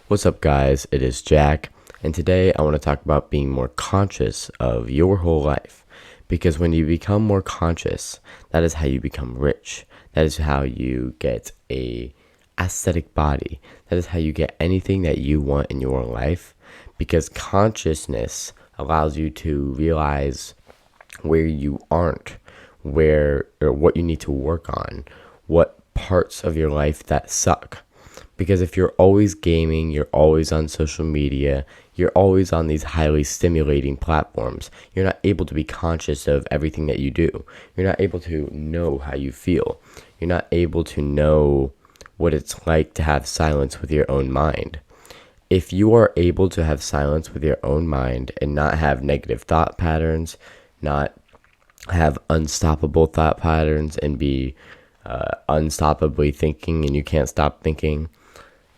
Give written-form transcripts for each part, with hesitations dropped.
What's up, guys? It is Jack, and today I want to talk about being more conscious of your whole life. Because when you become more conscious, that is how you become rich. That is how you get a aesthetic body. That is how you get anything that you want in your life. Because consciousness allows you to realize where you aren't, where or what you need to work on, what parts of your life that suck. Because if you're always gaming, you're always on social media, you're always on these highly stimulating platforms, you're not able to be conscious of everything that you do. You're not able to know how you feel. You're not able to know what it's like to have silence with your own mind. If you are able to have silence with your own mind and not have negative thought patterns, not have unstoppable thought patterns and be unstoppably thinking and you can't stop thinking,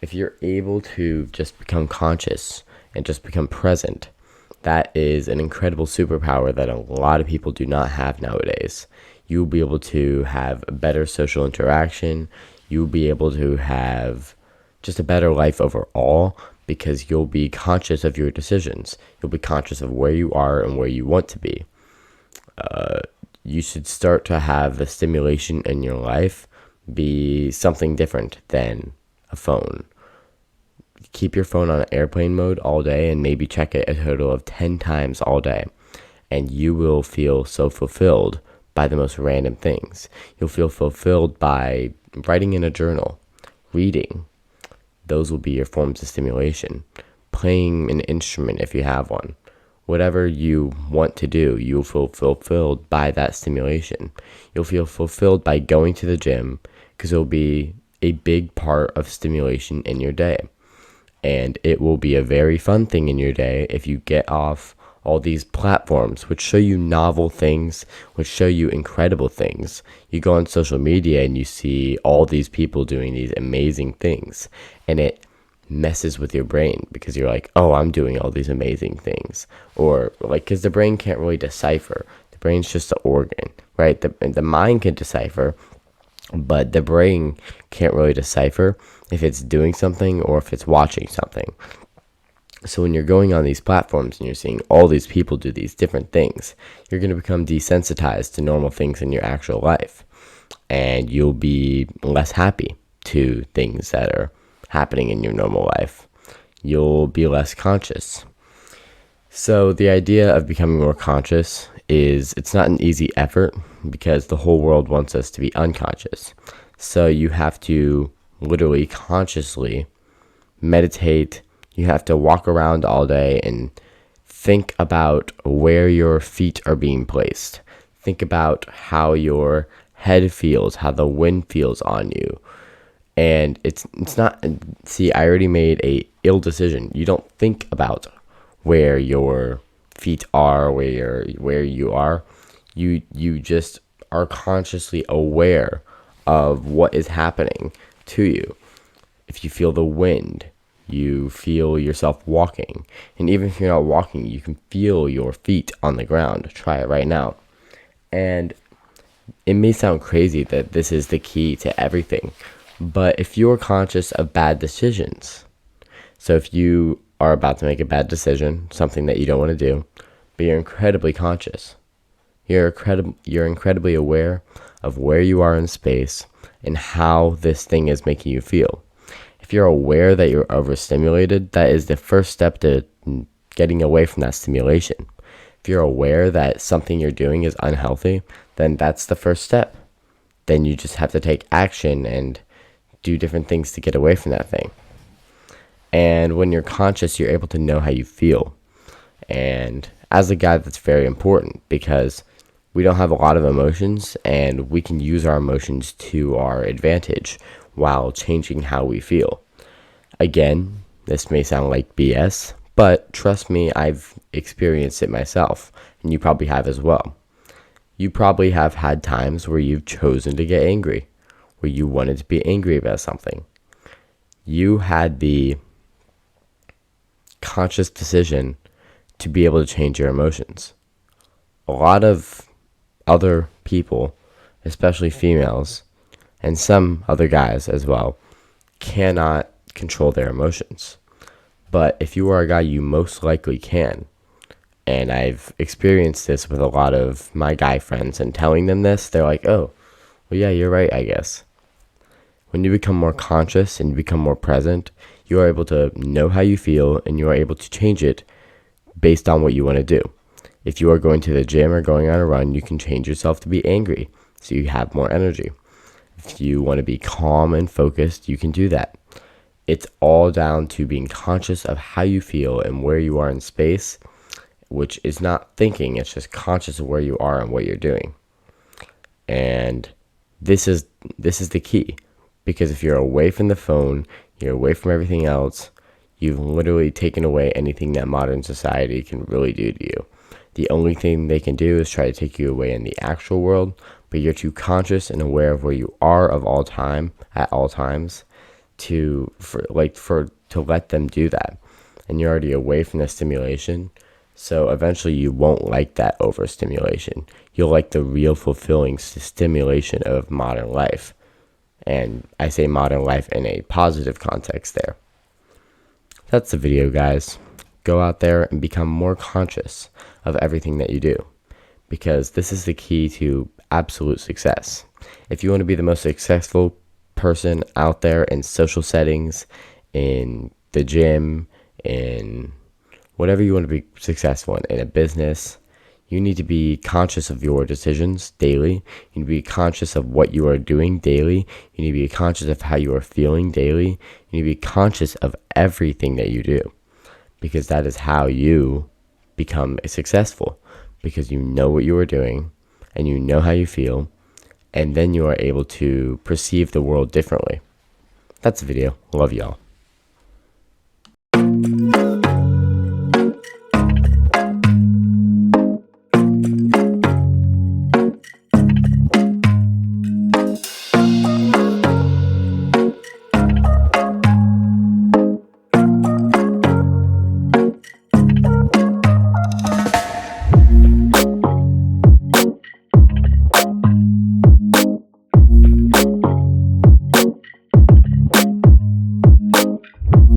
if you're able to just become conscious and just become present, that is an incredible superpower that a lot of people do not have nowadays. You'll be able to have a better social interaction. You'll be able to have just a better life overall because you'll be conscious of your decisions. You'll be conscious of where you are and where you want to be. You should start to have the stimulation in your life be something different than a phone. Keep your phone on airplane mode all day and maybe check it a total of 10 times all day. And you will feel so fulfilled by the most random things. You'll feel fulfilled by writing in a journal, reading. Those will be your forms of stimulation. Playing an instrument if you have one. Whatever you want to do, you'll feel fulfilled by that stimulation. You'll feel fulfilled by going to the gym because it'll be a big part of stimulation in your day. And it will be a very fun thing in your day if you get off all these platforms which show you novel things, which show you incredible things. You go on social media and you see all these people doing these amazing things, and it messes with your brain because you're like, oh, I'm doing all these amazing things. Or like, because the brain can't really decipher. The brain's just an organ, right? The mind can decipher, but the brain can't really decipher if it's doing something or if it's watching something. So when you're going on these platforms and you're seeing all these people do these different things, you're going to become desensitized to normal things in your actual life. And you'll be less happy to things that are happening in your normal life. You'll be less conscious. So the idea of becoming more conscious is, it's not an easy effort because the whole world wants us to be unconscious. So you have to literally consciously meditate. You have to walk around all day and think about where your feet are being placed. Think about how your head feels, how the wind feels on you. And it's not, see, I already made a ill decision. You don't think about where your feet are, where you are. You just are consciously aware of what is happening to you. If you feel the wind, you feel yourself walking. And even if you're not walking, you can feel your feet on the ground. Try it right now. And it may sound crazy that this is the key to everything, but if you're conscious of bad decisions, so if you are about to make a bad decision, something that you don't want to do, but you're incredibly conscious, you're incredibly aware of where you are in space and how this thing is making you feel. If you're aware that you're overstimulated, that is the first step to getting away from that stimulation. If you're aware that something you're doing is unhealthy, then that's the first step. Then you just have to take action and do different things to get away from that thing. And when you're conscious, you're able to know how you feel. And as a guy, that's very important because we don't have a lot of emotions and we can use our emotions to our advantage while changing how we feel. Again, this may sound like BS, but trust me, I've experienced it myself, and you probably have as well. You probably have had times where you've chosen to get angry, where you wanted to be angry about something. You had the conscious decision to be able to change your emotions. A lot of other people, especially females, and some other guys as well, cannot control their emotions. But if you are a guy, you most likely can. And I've experienced this with a lot of my guy friends, and telling them this, they're like, oh, well, yeah, you're right, I guess. When you become more conscious and you become more present, you are able to know how you feel and you are able to change it based on what you want to do. If you are going to the gym or going on a run, you can change yourself to be angry so you have more energy. If you want to be calm and focused, you can do that. It's all down to being conscious of how you feel and where you are in space, which is not thinking, it's just conscious of where you are and what you're doing. And this is the key, because if you're away from the phone, you're away from everything else, you've literally taken away anything that modern society can really do to you. The only thing they can do is try to take you away in the actual world, but you're too conscious and aware of where you are of all time at all times to let them do that. And you're already away from the stimulation. So eventually you won't like that overstimulation. You'll like the real fulfilling stimulation of modern life. And I say modern life in a positive context there. That's the video, guys. Go out there and become more conscious of everything that you do, because this is the key to absolute success. If you want to be the most successful person out there in social settings, in the gym, in whatever you want to be successful in a business, you need to be conscious of your decisions daily. You need to be conscious of what you are doing daily. You need to be conscious of how you are feeling daily. You need to be conscious of everything that you do, because that is how you become successful, because you know what you are doing and you know how you feel, and then you are able to perceive the world differently. That's the video. Love y'all.